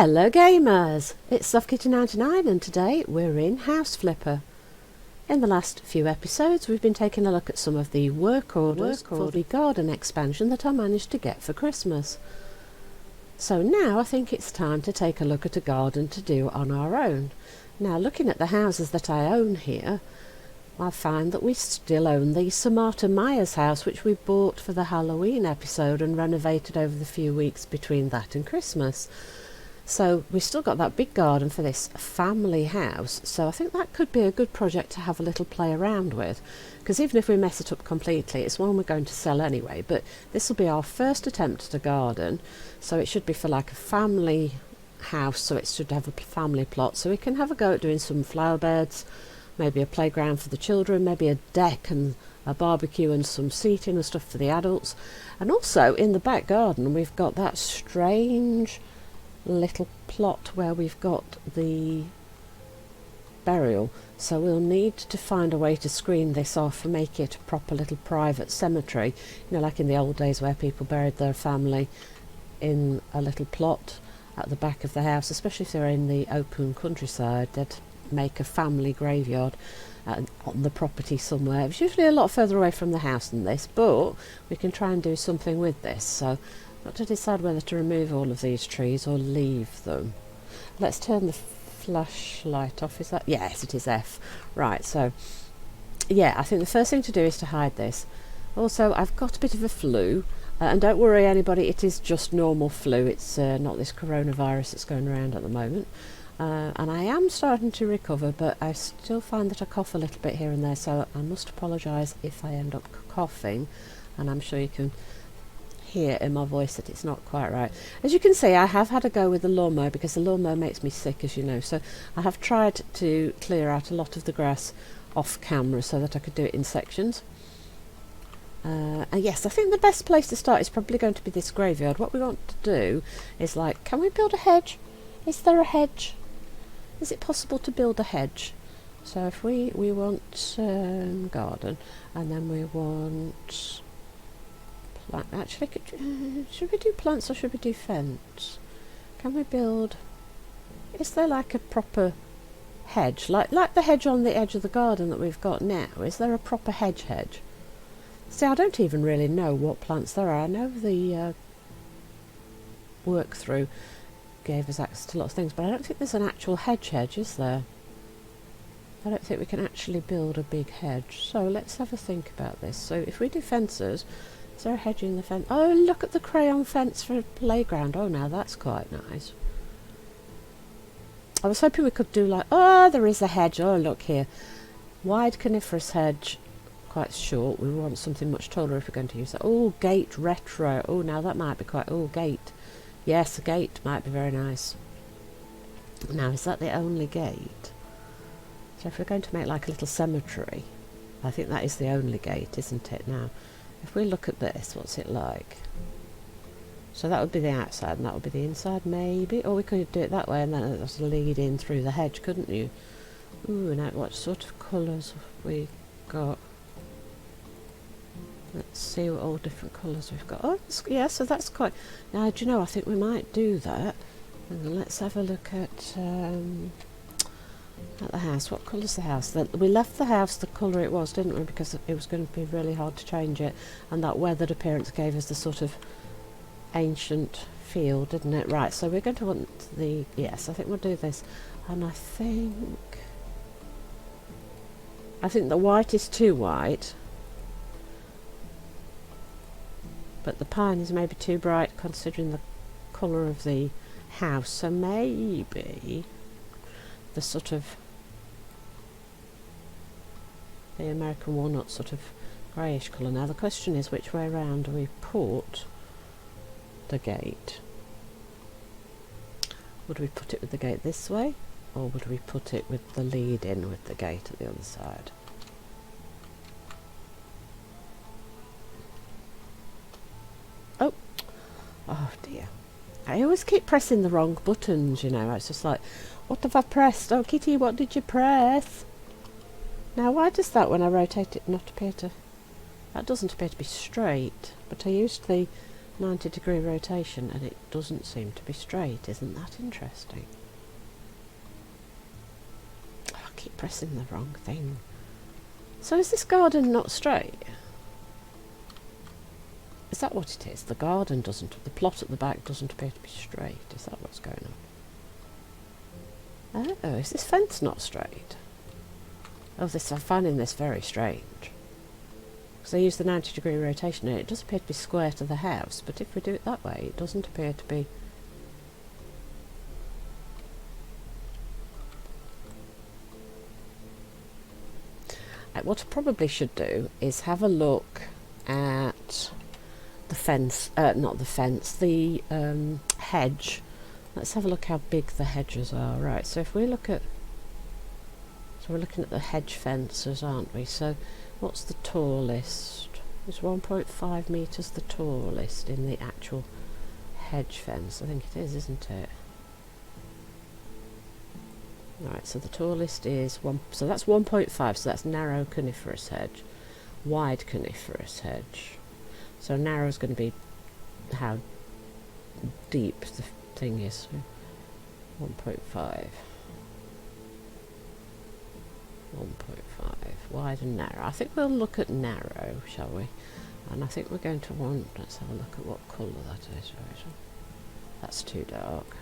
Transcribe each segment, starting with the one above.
Hello gamers, it's SoftKitty99 and today we're in House Flipper. In the last few episodes we've been taking a look at some of the work orders for the garden expansion that I managed to get for Christmas. So now I think it's time to take a look at a garden to do on our own. Now looking at the houses that I own here, I find that we still own the Samarta Meyers house, which we bought for the Halloween episode and renovated over the few weeks between that and Christmas. So we've still got that big garden for this family house, so I think that could be a good project to have a little play around with, because even if we mess it up completely, it's one we're going to sell anyway, but this will be our first attempt at a garden, so it should be for like a family house, so it should have a family plot, so we can have a go at doing some flower beds, maybe a playground for the children, maybe a deck and a barbecue and some seating and stuff for the adults. And also in the back garden we've got that strange little plot where we've got the burial, so we'll need to find a way to screen this off and make it a proper little private cemetery, you know, like in the old days where people buried their family in a little plot at the back of the house, especially if they're in the open countryside. They'd make a family graveyard on the property somewhere. It's usually a lot further away from the house than this, but we can try and do something with this, so I've got to decide whether to remove all of these trees or leave them. Let's turn the flashlight off. Is that? Yes, it is F. Right, so yeah, I think the first thing to do is to hide this. Also, I've got a bit of a flu, and don't worry anybody, it is just normal flu. It's not this coronavirus that's going around at the moment. And I am starting to recover, but I still find that I cough a little bit here and there, so I must apologise if I end up coughing, and I'm sure you can hear in my voice that it's not quite right. As you can see, I have had a go with the lawnmower because the lawnmower makes me sick, as you know, so I have tried to clear out a lot of the grass off camera so that I could do it in sections. And yes, I think the best place to start is probably going to be this graveyard. What we want to do is, like, can we build a hedge? Is there a hedge? Is it possible to build a hedge? So if we want garden, and then we want plant. Actually, should we do plants or should we do fence? Can we build? Is there like a proper hedge, like the hedge on the edge of the garden that we've got now? Is there a proper hedge? See, I don't even really know what plants there are. I know the work through gave us access to lots of things, but I don't think there's an actual hedge, is there? I don't think we can actually build a big hedge, so let's have a think about this. So if we do fences, is there a hedge in the fence? Oh, look at the crayon fence for a playground. Oh, now that's quite nice. I was hoping we could do like, oh, there is a hedge. Oh, look here, wide coniferous hedge, quite short. We want something much taller if we're going to use that. Oh, gate retro. Oh, now that might be quite, oh, gate. Yes, a gate might be very nice. Now, is that the only gate? So if we're going to make like a little cemetery, I think that is the only gate, isn't it? Now, if we look at this, what's it like? So that would be the outside and that would be the inside, maybe? Or we could do it that way and then just lead in through the hedge, couldn't you? Ooh, now what sort of colours have we got? Let's see what all different colours we've got. Oh, yeah, so that's quite... Now, do you know, I think we might do that. And let's have a look at the house. What colour's the house? We left the house the colour it was, didn't we? Because it was going to be really hard to change it. And that weathered appearance gave us the sort of ancient feel, didn't it? Right, so we're going to want the... Yes, I think we'll do this. And I think the white is too white. But the pine is maybe too bright considering the colour of the house, so maybe the sort of the American walnut sort of greyish colour. Now the question is, which way round do we put the gate? Would we put it with the gate this way, or would we put it with the lead in with the gate at the other side? Oh dear, I always keep pressing the wrong buttons, you know. It's just like, what have I pressed? Oh Kitty, what did you press? Now why does that, when I rotate it, not appear to... That doesn't appear to be straight, but I used the 90-degree rotation and it doesn't seem to be straight. Isn't that interesting? Oh, I keep pressing the wrong thing. So is this garden not straight? Is that what it is? The garden doesn't, the plot at the back doesn't appear to be straight. Is that what's going on? Oh, is this fence not straight? Oh, I'm finding this very strange. Because I use the 90-degree rotation and it does appear to be square to the house, but if we do it that way, it doesn't appear to be. What I probably should do is have a look at the fence, not the fence, the hedge. Let's have a look how big the hedges are. Right, so if we look at, so we're looking at the hedge fences, aren't we? So what's the tallest? Is 1.5 metres the tallest in the actual hedge fence? I think it is, isn't it? Right, so the tallest is so that's 1.5, so that's narrow coniferous hedge, wide coniferous hedge. So narrow is going to be how deep the thing is. 1.5. 1.5. Wide and narrow. I think we'll look at narrow, shall we? And I think we're going to want, let's have a look at what colour that is. Right. That's too dark.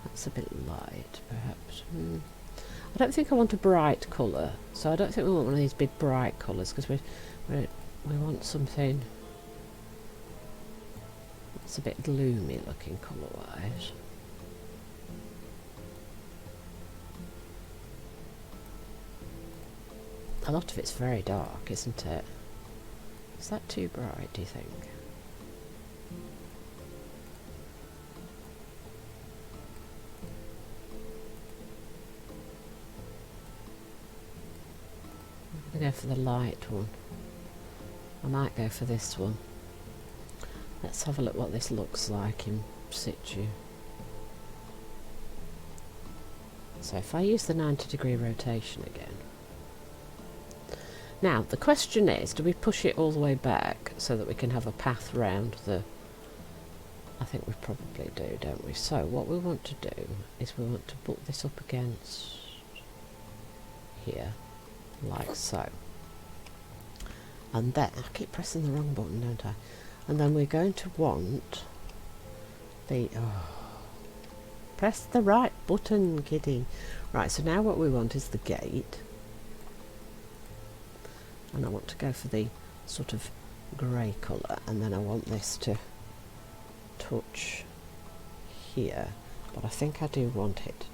That's a bit light, perhaps. I don't think I want a bright colour, so I don't think we want one of these big bright colours, because we want something that's a bit gloomy looking colour-wise. A lot of it's very dark, isn't it? Is that too bright, do you think? I'm going to go for the light one. I might go for this one. Let's have a look what this looks like in situ. So if I use the 90-degree rotation again. Now the question is, do we push it all the way back so that we can have a path round the... I think we probably do, don't we? So what we want to do is we want to put this up against here, like so. And then, I keep pressing the wrong button, don't I? And then we're going to want the... press the right button, kiddie. Right, so now what we want is the gate. And I want to go for the sort of grey colour, and then I want this to touch here, but I think I do want it.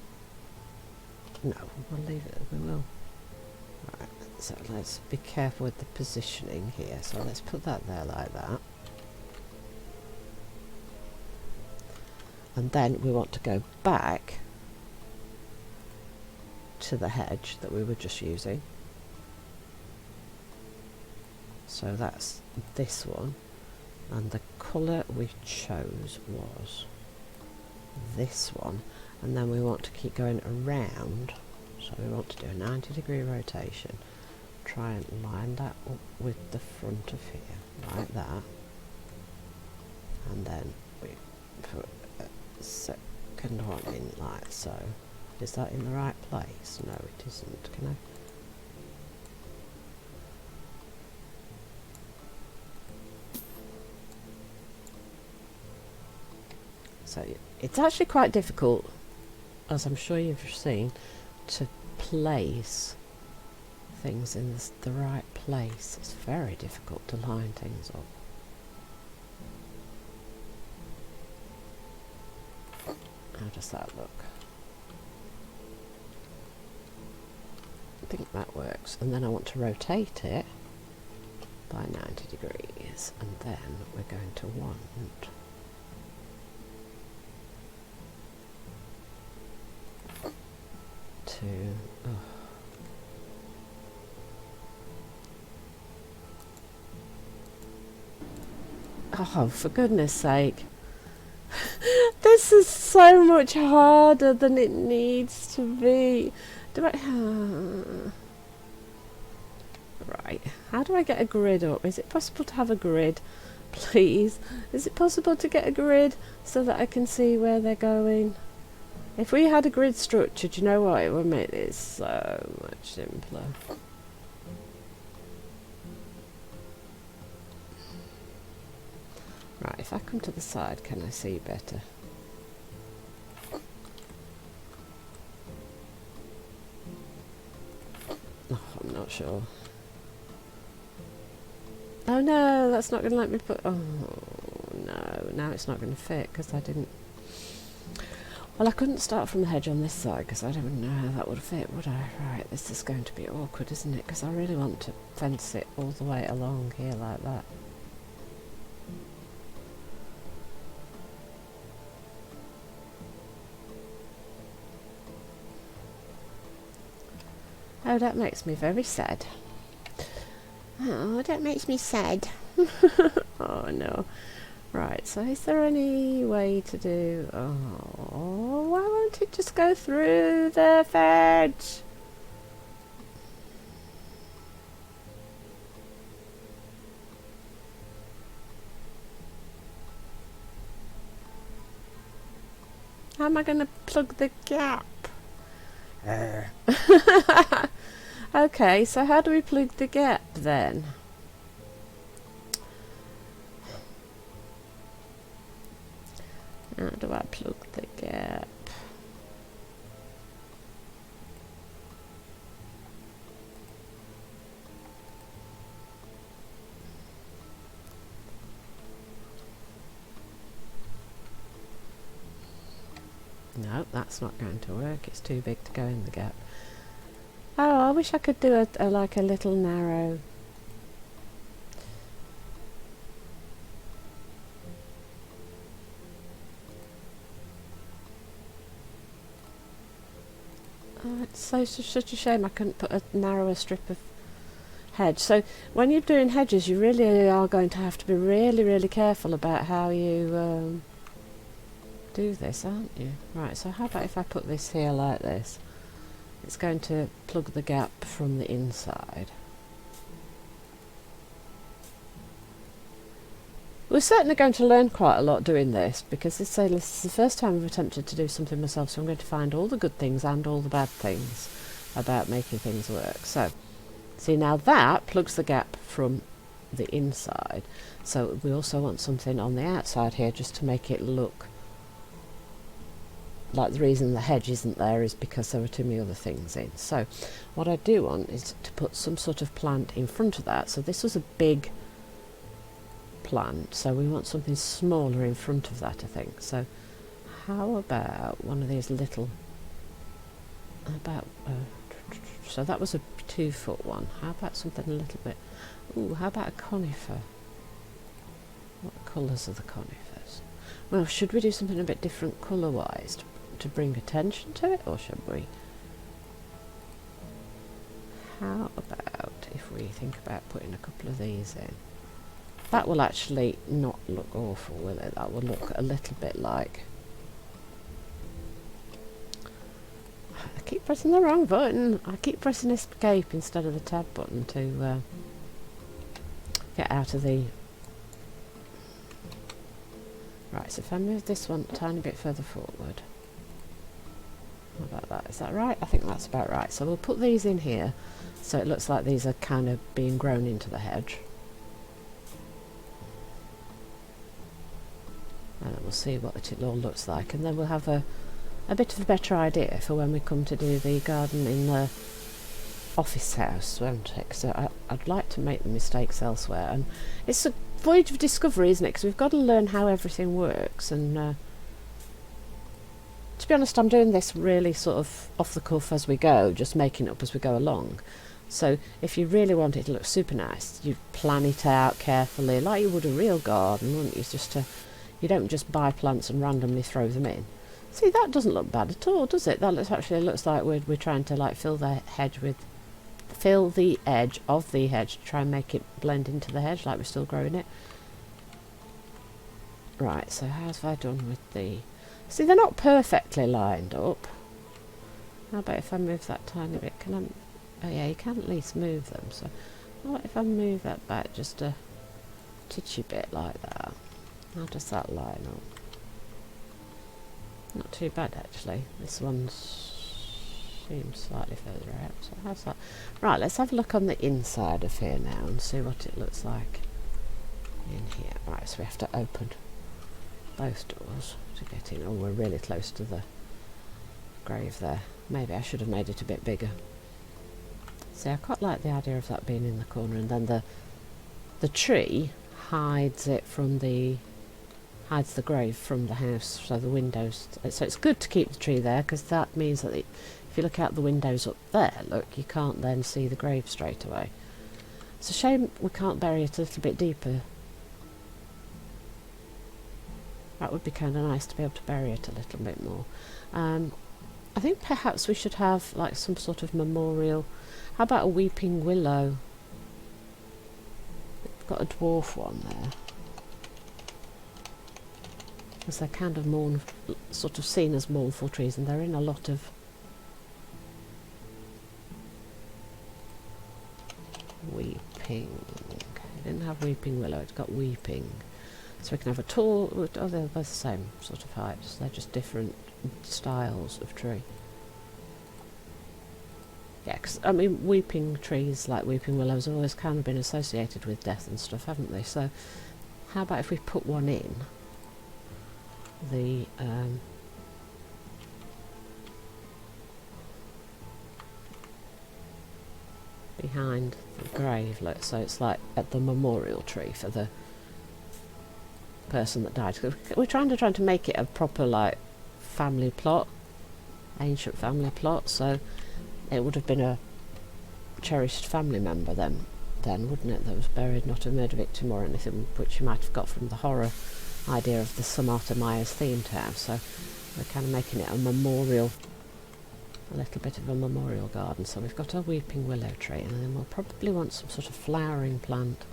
No, we'll leave it, we will. Right, so let's be careful with the positioning here, so let's put that there like that. And then we want to go back to the hedge that we were just using. So that's this one, and the colour we chose was this one, and then we want to keep going around, so we want to do a 90-degree rotation, try and line that up with the front of here, like that, and then we put a second one in like so. Is that in the right place? No, it isn't. Can I? So it's actually quite difficult, as I'm sure you've seen, to place things in the right place. It's very difficult to line things up. How does that look? I think that works. And then I want to rotate it by 90 degrees, and then we're going to want to oh, for goodness sake. This is so much harder than it needs to be. Do I... Right, how do I get a grid up? Is it possible to have a grid Please, is it possible to get a grid so that I can see where they're going? If we had a grid structure, do you know what? It would make this so much simpler. Right, if I come to the side, can I see better? Oh, I'm not sure. Oh no, that's not going to let me put... Oh no, now it's not going to fit because I didn't... Well, I couldn't start from the hedge on this side because I don't know how that would fit, would I? Right, this is going to be awkward, isn't it? Because I really want to fence it all the way along here like that. Oh, that makes me very sad. Oh, that makes me sad. Oh no. Right, so is there any way to do... Oh, why won't it just go through the fence? How am I going to plug the gap? Okay, so how do we plug the gap then? How do I plug the gap? No, that's not going to work. It's too big to go in the gap. Oh, I wish I could do like a little narrow... Oh, it's such a shame I couldn't put a narrower strip of hedge. So when you're doing hedges, you really are going to have to be really careful about how you do this, aren't you? Right, so how about if I put this here like this? It's going to plug the gap from the inside. We're certainly going to learn quite a lot doing this, because this is the first time I've attempted to do something myself, so I'm going to find all the good things and all the bad things about making things work. So, see, now that plugs the gap from the inside, so we also want something on the outside here just to make it look like the reason the hedge isn't there is because there are too many other things in. So what I do want is to put some sort of plant in front of that. So this was a big plant, so we want something smaller in front of that, I think. So how about one of these little, so that was a 2-foot one. How about something a little bit, ooh, how about a conifer? What colours are the conifers? Well, should we do something a bit different colour wise to bring attention to it, or should we? How about if we think about putting a couple of these in? That will actually not look awful, will it? That will look a little bit like... I keep pressing the wrong button. I keep pressing escape instead of the tab button to get out of the... Right, so if I move this one a tiny bit further forward. How about that? Is that right? I think that's about right. So we'll put these in here so it looks like these are kind of being grown into the hedge. And then we'll see what it all looks like, and then we'll have a bit of a better idea for when we come to do the garden in the office house, won't it? So I'd like to make the mistakes elsewhere, and it's a voyage of discovery, isn't it? Because we've got to learn how everything works, and to be honest, I'm doing this really sort of off the cuff as we go, just making it up as we go along. So if you really want it to look super nice, you plan it out carefully, like you would a real garden, wouldn't you? You don't just buy plants and randomly throw them in. See, that doesn't look bad at all, does it? That actually looks like we're trying to like fill the edge of the hedge to try and make it blend into the hedge like we're still growing it. Right, so how have I done with the... See, they're not perfectly lined up. How about if I move that tiny bit? Can I... Oh yeah, you can at least move them. So what if I move that back just a titchy bit like that. How does that line up? Not too bad actually. This one seems slightly further out. So how's that? Right, let's have a look on the inside of here now and see what it looks like in here. Right, so we have to open both doors to get in. Oh, we're really close to the grave there. Maybe I should have made it a bit bigger. See, I quite like the idea of that being in the corner, and then the tree hides the grave from the house, so the windows. So it's good to keep the tree there, because that means that if you look out the windows up there, look, you can't then see the grave straight away. It's a shame we can't bury it a little bit deeper. That would be kind of nice to be able to bury it a little bit more. I think perhaps we should have like some sort of memorial. How about a weeping willow? We've got a dwarf one there. Because they're kind of sort of seen as mournful trees, and they're in a lot of weeping. It didn't have weeping willow, it's got weeping. So we can have a tall, oh, they're both the same sort of heights, they're just different styles of tree. Yeah, because I mean, weeping trees like weeping willows have always kind of been associated with death and stuff, haven't they? So how about if we put one in the behind the grave, look, so it's like at the memorial tree for the person that died. We're trying to make it a proper like family plot, ancient family plot, so it would have been a cherished family member then wouldn't it, that was buried, not a murder victim or anything, which you might have got from the horror idea of the Samarta Meyers themed house. So we're kind of making it a memorial, a little bit of a memorial garden. So we've got our weeping willow tree, and then we'll probably want some sort of flowering plant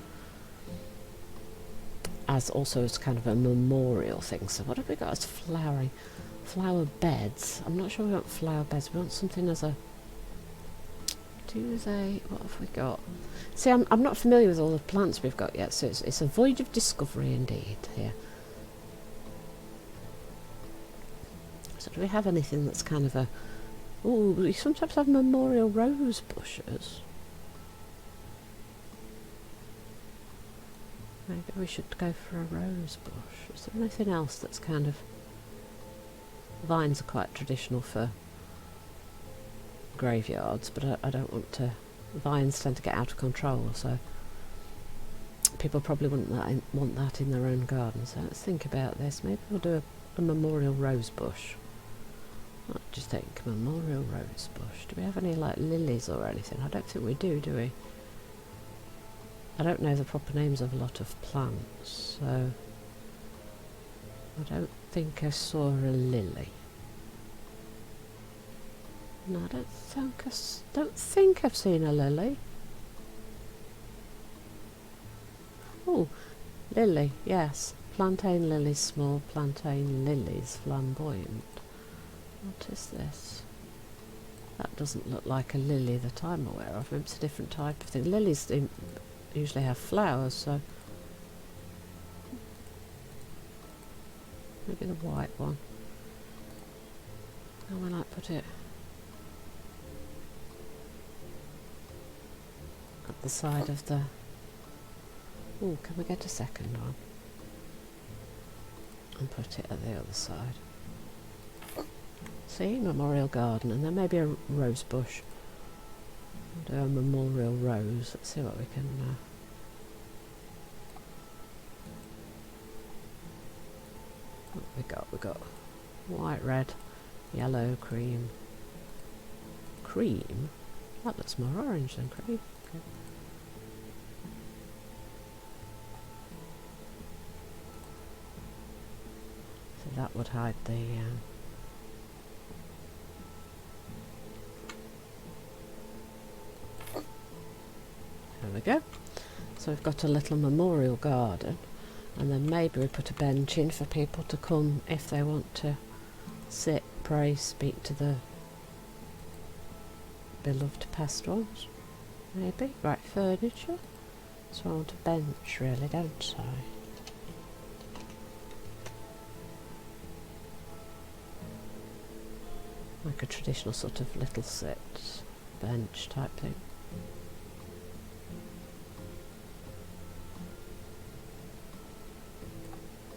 as also as kind of a memorial thing. So what have we got as flowering? Flower beds. I'm not sure we want flower beds. We want something as a what have we got? See, I'm not familiar with all the plants we've got yet, so it's a voyage of discovery indeed here. So do we have anything that's kind of a... Oh, we sometimes have memorial rose bushes. Maybe we should go for a rose bush. Is there anything else that's kind of... Vines are quite traditional for graveyards, but I don't want to... Vines tend to get out of control, so people probably wouldn't want that in their own garden. So let's think about this. Maybe we'll do a memorial rose bush. What do you think? Memorial rose bush. Do we have any like lilies or anything? I don't think we do we? I don't know the proper names of a lot of plants, so I don't think I saw a lily. No, I don't think I've seen a lily. Oh, lily, yes. Plantain lilies, small plantain lilies, flamboyant. What is this? That doesn't look like a lily that I'm aware of. Maybe it's a different type of thing. Lilies usually have flowers, so maybe the white one. How will I put it? At the side of the... Oh, can we get a second one? And put it at the other side. See, memorial garden, and then maybe a rose bush. Do a memorial rose. Let's see what we can... what we got? We got white, red, yellow, cream. Cream? That looks more orange than cream. Okay. So that would hide the... There we go. So we've got a little memorial garden, and then maybe we put a bench in for people to come if they want to sit, pray, speak to the beloved past ones. Maybe. Right, furniture. So I want a bench really, don't I? Like a traditional sort of little sit bench type thing.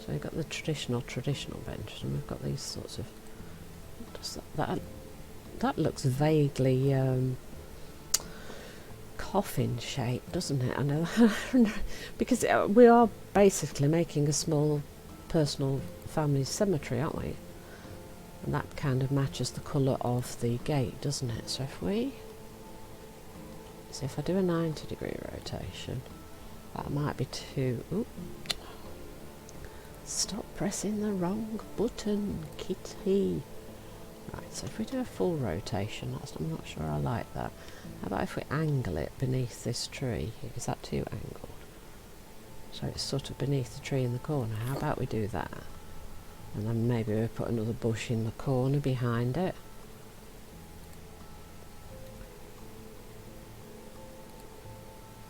So we've got the traditional bench, and we've got these sorts of. Does that looks vaguely coffin shaped, doesn't it? I know, because we are basically making a small personal family cemetery, aren't we? And that kind of matches the colour of the gate, doesn't it? So if I do a 90-degree rotation, that might be too. Ooh. Stop pressing the wrong button, Kitty. Right, so if we do a full rotation, I'm not sure I like that. How about if we angle it beneath this tree? Is that too angled? So it's sort of beneath the tree in the corner. How about we do that? And then maybe we put another bush in the corner behind it.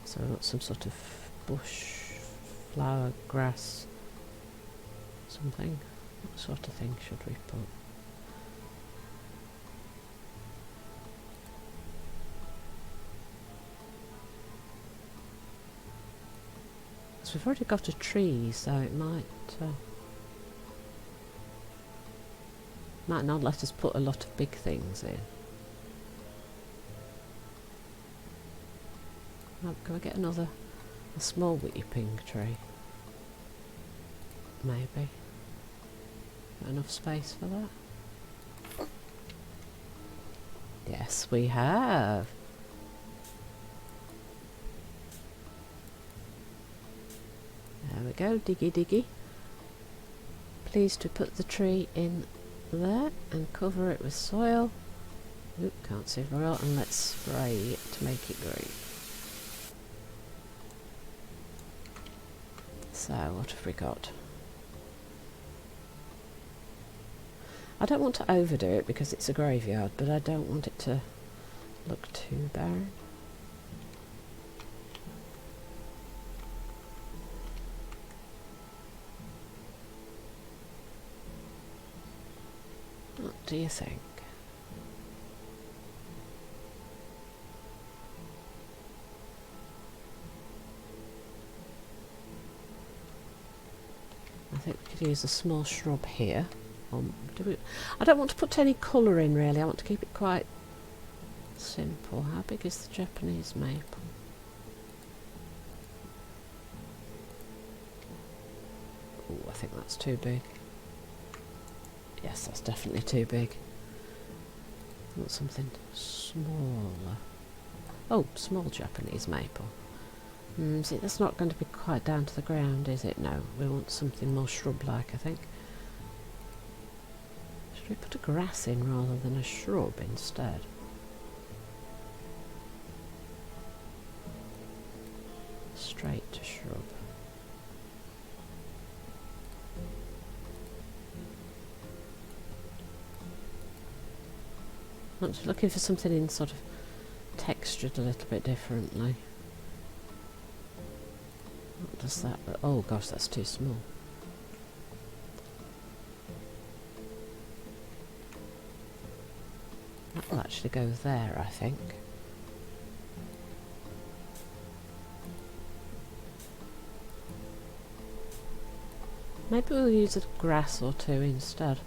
So we've got some sort of bush, flower, grass, something. What sort of thing should we put? So we've already got a tree, so it might not let us put a lot of big things in. Can we get a small weeping tree? Maybe. Got enough space for that? Yes, we have. There we go, diggy diggy. Please to put the tree in there and cover it with soil. Oop, can't see very well, and let's spray it to make it green. So what have we got? I don't want to overdo it because it's a graveyard, but I don't want it to look too barren. What do you think? I think we could use a small shrub here. I don't want to put any colour in really, I want to keep it quite simple. How big is the Japanese maple? Oh, I think that's too big. Yes, that's definitely too big. I want something smaller. Oh, small Japanese maple. See, that's not going to be quite down to the ground, is it? No, we want something more shrub-like, I think. Should we put a grass in rather than a shrub instead? Straight to shrub. I'm just looking for something in sort of textured a little bit differently. What does that? Oh gosh, that's too small. That will actually go there, I think. Maybe we'll use a grass or two instead.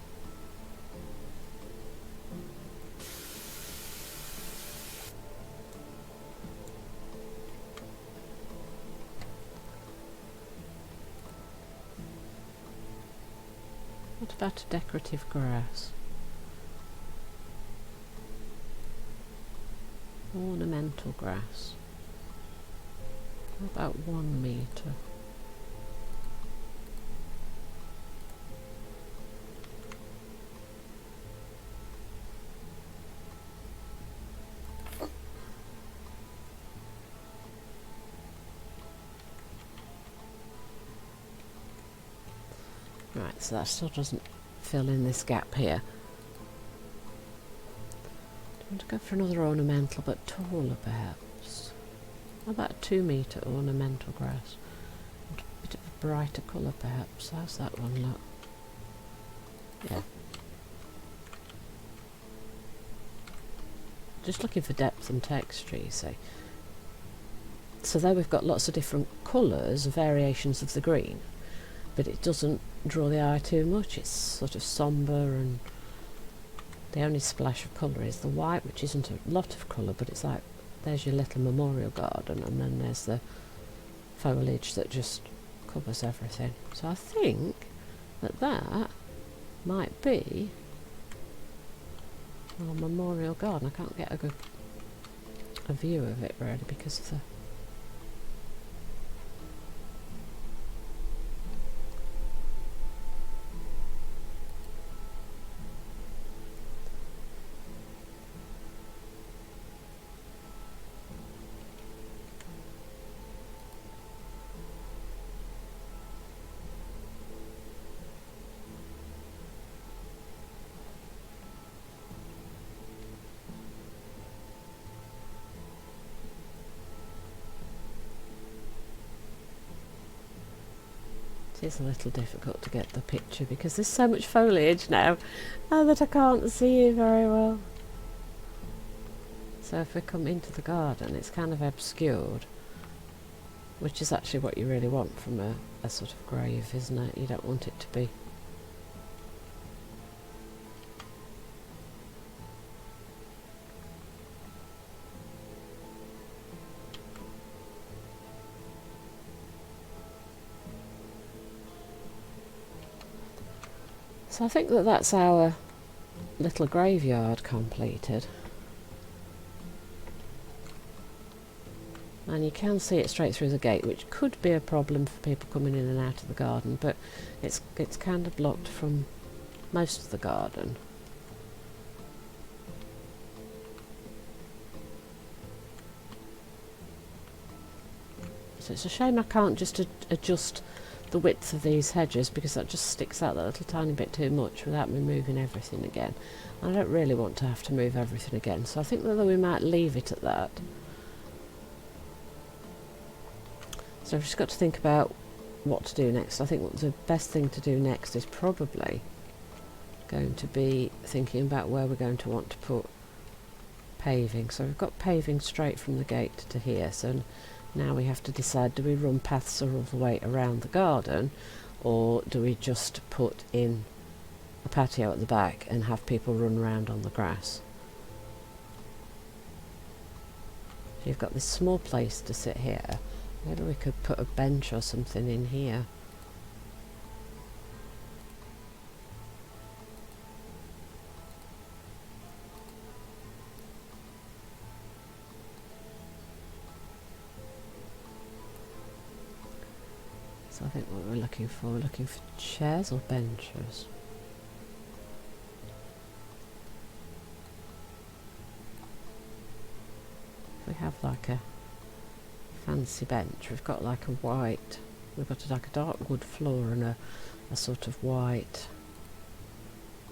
What about a decorative grass? Ornamental grass. How about 1 metre? Right, so that still doesn't fill in this gap here. Do you want to go for another ornamental but taller perhaps? About a 2 metre ornamental grass. A bit of a brighter colour perhaps. How's that one look? Yeah. Just looking for depth and texture, you see. So there we've got lots of different colours, variations of the green, but it doesn't draw the eye too much. It's sort of sombre, and the only splash of colour is the white, which isn't a lot of colour, but it's like, there's your little memorial garden, and then there's the foliage that just covers everything. So I think that that might be our memorial garden. I can't get a view of it really because of the It is a little difficult to get the picture because there's so much foliage now that I can't see you very well. So if we come into the garden, it's kind of obscured, which is actually what you really want from a sort of grave, isn't it? You don't want it to be So I think that that's our little graveyard completed. And you can see it straight through the gate, which could be a problem for people coming in and out of the garden, but it's kind of blocked from most of the garden. So it's a shame I can't just adjust the width of these hedges, because that just sticks out that little tiny bit too much without me moving everything again. I don't really want to have to move everything again, so I think that we might leave it at that. So I've just got to think about what to do next. I think the best thing to do next is probably going to be thinking about where we're going to want to put paving. So we've got paving straight from the gate to here, so now we have to decide, do we run paths all the way around the garden, or do we just put in a patio at the back and have people run around on the grass? So you've got this small place to sit here. Maybe we could put a bench or something in here. So I think what we're looking for chairs or benches. If we have like a fancy bench, we've got like a white, we've got like a dark wood floor and a sort of white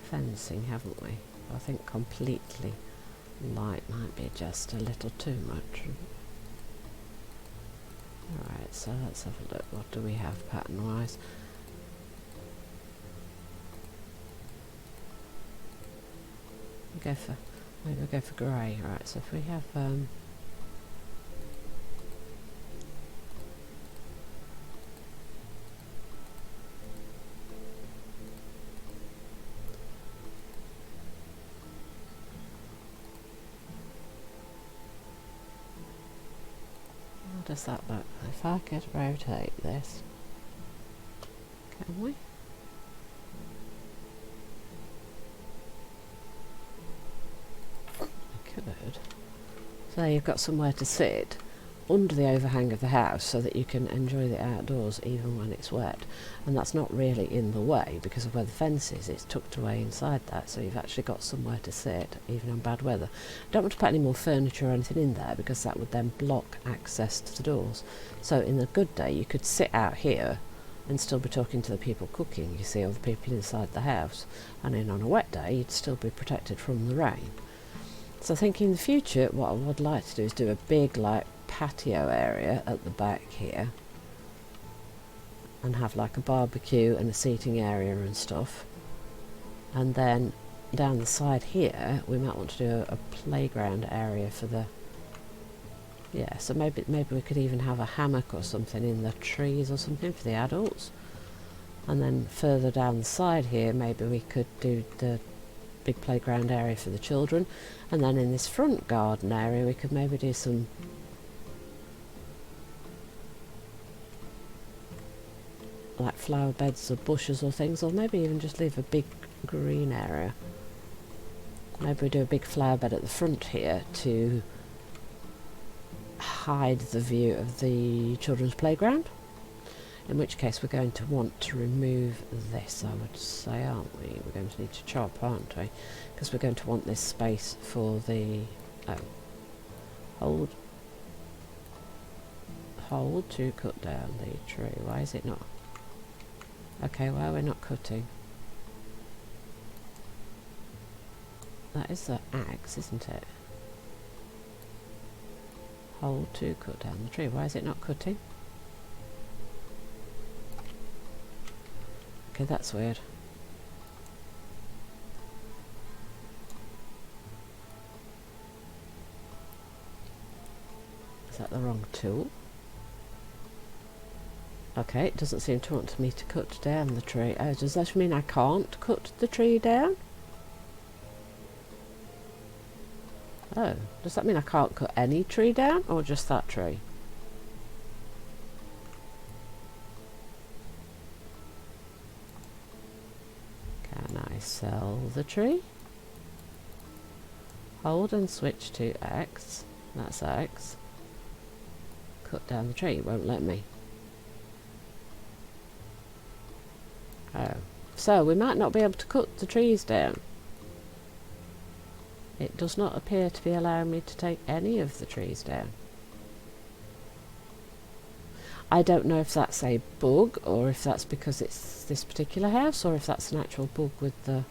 fencing, haven't we? I think completely light might be just a little too much. Alright, so let's have a look. What do we have pattern wise? Maybe we'll go for grey. Right, so if we have how does that look? If I could rotate this, can we? I could. So you've got somewhere to sit under the overhang of the house so that you can enjoy the outdoors even when it's wet, and that's not really in the way because of where the fence is. It's tucked away inside that, so you've actually got somewhere to sit even in bad weather. Don't want to put any more furniture or anything in there because that would then block access to the doors. So in a good day you could sit out here and still be talking to the people cooking, you see, or the people inside the house, and then on a wet day you'd still be protected from the rain. So I think in the future what I would like to do is do a big like patio area at the back here and have like a barbecue and a seating area and stuff. And then down the side here we might want to do a playground area for the, yeah, so maybe we could even have a hammock or something in the trees or something for the adults. And then further down the side here maybe we could do the big playground area for the children. And then in this front garden area we could maybe do some like flower beds or bushes or things, or maybe even just leave a big green area. Maybe we do a big flower bed at the front here to hide the view of the children's playground. In which case we're going to want to remove this, I would say, aren't we? We're going to need to chop, aren't we? Because we're going to want this space for the... oh. Hold to cut down the tree. Why is it not? Okay, why are we not cutting? That is the axe, isn't it? Hold to cut down the tree. Why is it not cutting? Okay, that's weird. Is that the wrong tool? Okay, it doesn't seem to want me to cut down the tree. Oh, does that mean I can't cut the tree down? Oh, does that mean I can't cut any tree down, or just that tree? Can I sell the tree? Hold and switch to X. That's X. Cut down the tree. It won't let me. Oh. So we might not be able to cut the trees down. It does not appear to be allowing me to take any of the trees down. I don't know if that's a bug, or if that's because it's this particular house, or if that's an actual bug with the...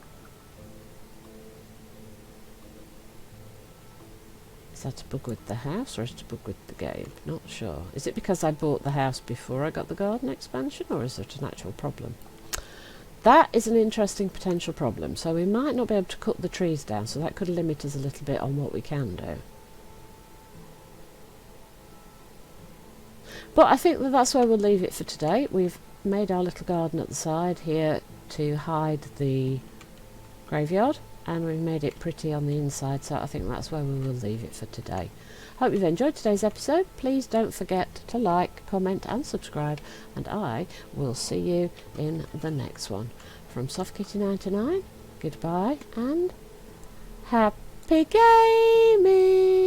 Is that a bug with the house, or is it a bug with the game? Not sure. Is it because I bought the house before I got the garden expansion, or is it an actual problem? That is an interesting potential problem. So we might not be able to cut the trees down, so that could limit us a little bit on what we can do. But I think that that's where we'll leave it for today. We've made our little garden at the side here to hide the graveyard, and we've made it pretty on the inside, so I think that's where we will leave it for today. Hope you've enjoyed today's episode. Please don't forget to like, comment and subscribe, and I will see you in the next one. From SoftKitty99, goodbye and happy gaming!